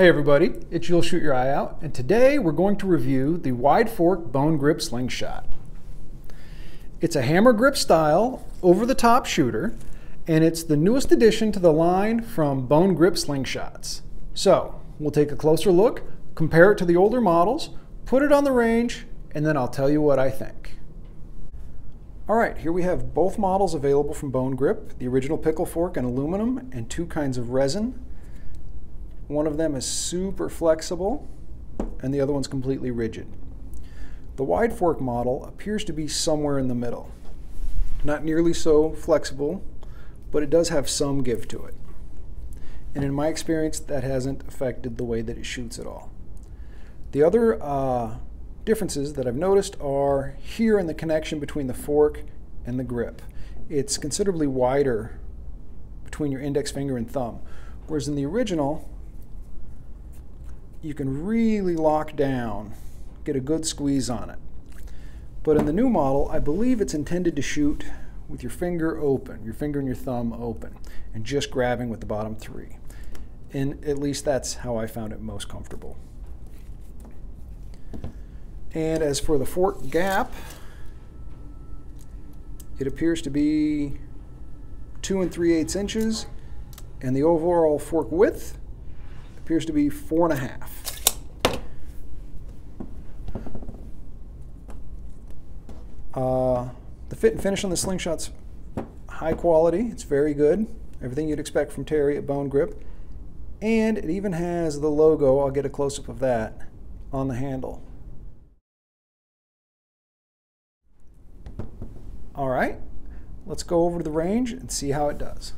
Hey everybody, it's You'll Shoot Your Eye Out, and today we're going to review the Wide Fork Bone Grip Slingshot. It's a hammer grip style, over-the-top shooter, and it's the newest addition to the line from BoneGrip Slingshots. So, we'll take a closer look, compare it to the older models, put it on the range, and then I'll tell you what I think. Alright, here we have both models available from BoneGrip, the original pickle fork in aluminum and two kinds of resin. One of them is super flexible and the other one's completely rigid. The wide fork model appears to be somewhere in the middle. Not nearly so flexible, but it does have some give to it. And in my experience, that hasn't affected the way that it shoots at all. The other differences that I've noticed are here in the connection between the fork and the grip. It's considerably wider between your index finger and thumb, whereas in the original, you can really lock down, get a good squeeze on it. But in the new model, I believe it's intended to shoot with your finger open, your finger and your thumb open, and just grabbing with the bottom three. And at least that's how I found it most comfortable. And as for the fork gap, it appears to be 2 3/8 inches, and the overall fork width appears to be 4.5. The fit and finish on the slingshot's high quality. It's very good. Everything you'd expect from Terry at BoneGrip. And it even has the logo, I'll get a close-up of that, on the handle. All right, let's go over to the range and see how it does.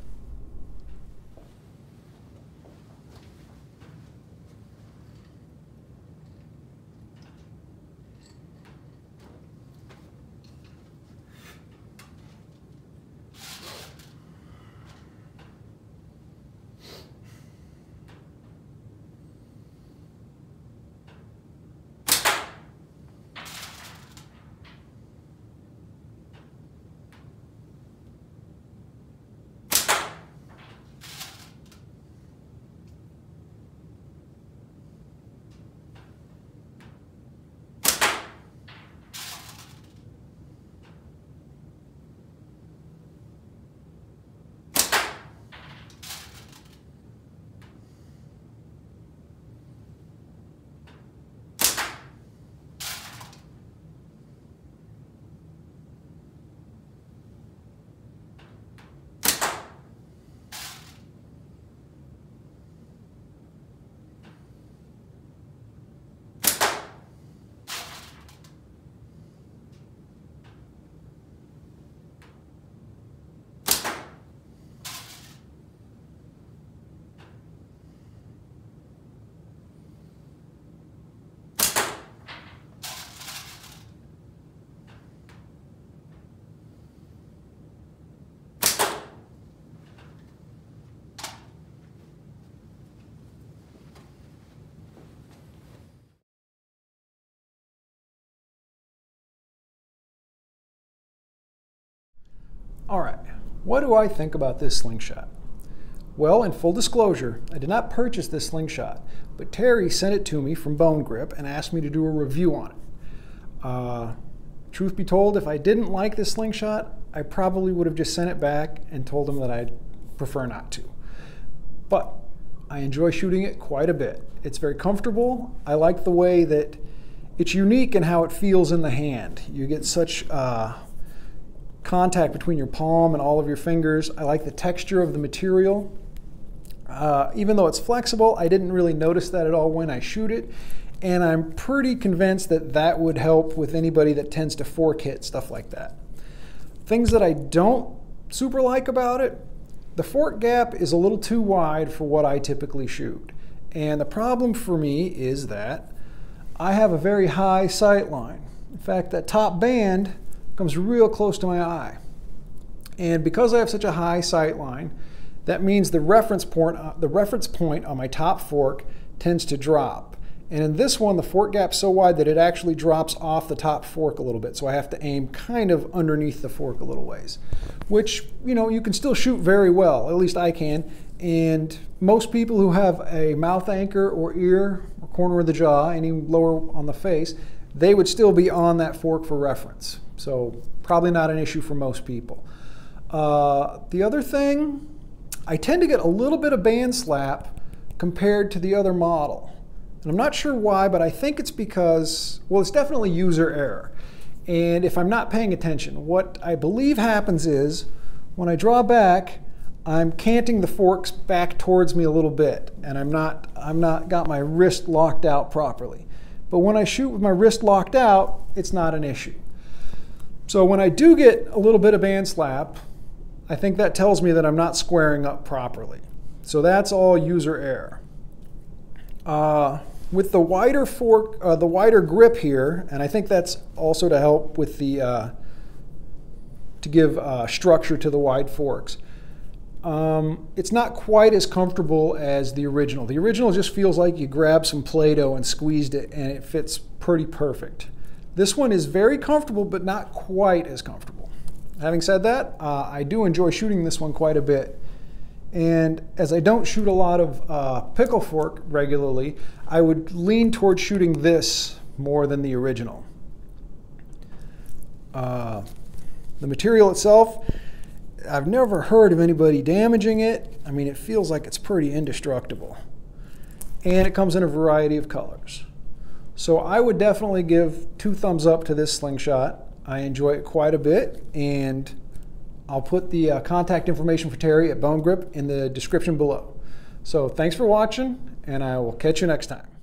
All right, what do I think about this slingshot? Well, in full disclosure, I did not purchase this slingshot, but Terry sent it to me from BoneGrip and asked me to do a review on it. Truth be told, if I didn't like this slingshot, I probably would have just sent it back and told him that I'd prefer not to. But I enjoy shooting it quite a bit. It's very comfortable. I like the way that it's unique in how it feels in the hand. You get such contact between your palm and all of your fingers. I like the texture of the material. Even though it's flexible, I didn't really notice that at all when I shoot it. And I'm pretty convinced that that would help with anybody that tends to fork hit, stuff like that. Things that I don't super like about it, the fork gap is a little too wide for what I typically shoot. And the problem for me is that I have a very high sight line. In fact, that top band comes real close to my eye. And because I have such a high sight line, that means the reference point on my top fork tends to drop. And in this one, the fork gap's so wide that it actually drops off the top fork a little bit. So I have to aim kind of underneath the fork a little ways, which, you know, you can still shoot very well, at least I can. and most people who have a mouth anchor or ear or corner of the jaw, any lower on the face, they would still be on that fork for reference. So probably not an issue for most people. The other thing, I tend to get a little bit of band slap compared to the other model. And I'm not sure why, but I think it's because, well, it's definitely user error. And if I'm not paying attention, what I believe happens is when I draw back, I'm canting the forks back towards me a little bit, and I'm not got my wrist locked out properly. But when I shoot with my wrist locked out, it's not an issue. So when I do get a little bit of band slap, I think that tells me that I'm not squaring up properly. So that's all user error. With the wider fork, the wider grip here, and I think that's also to help with the to give structure to the wide forks. It's not quite as comfortable as the original. The original just feels like you grabbed some Play-Doh and squeezed it and it fits pretty perfect. This one is very comfortable, but not quite as comfortable. Having said that, I do enjoy shooting this one quite a bit. And as I don't shoot a lot of pickle fork regularly, I would lean towards shooting this more than the original. The material itself, I've never heard of anybody damaging it. I mean, it feels like it's pretty indestructible. And it comes in a variety of colors. So I would definitely give 2 thumbs up to this slingshot. I enjoy it quite a bit, and I'll put the contact information for Terry at BoneGrip in the description below. So thanks for watching, and I will catch you next time.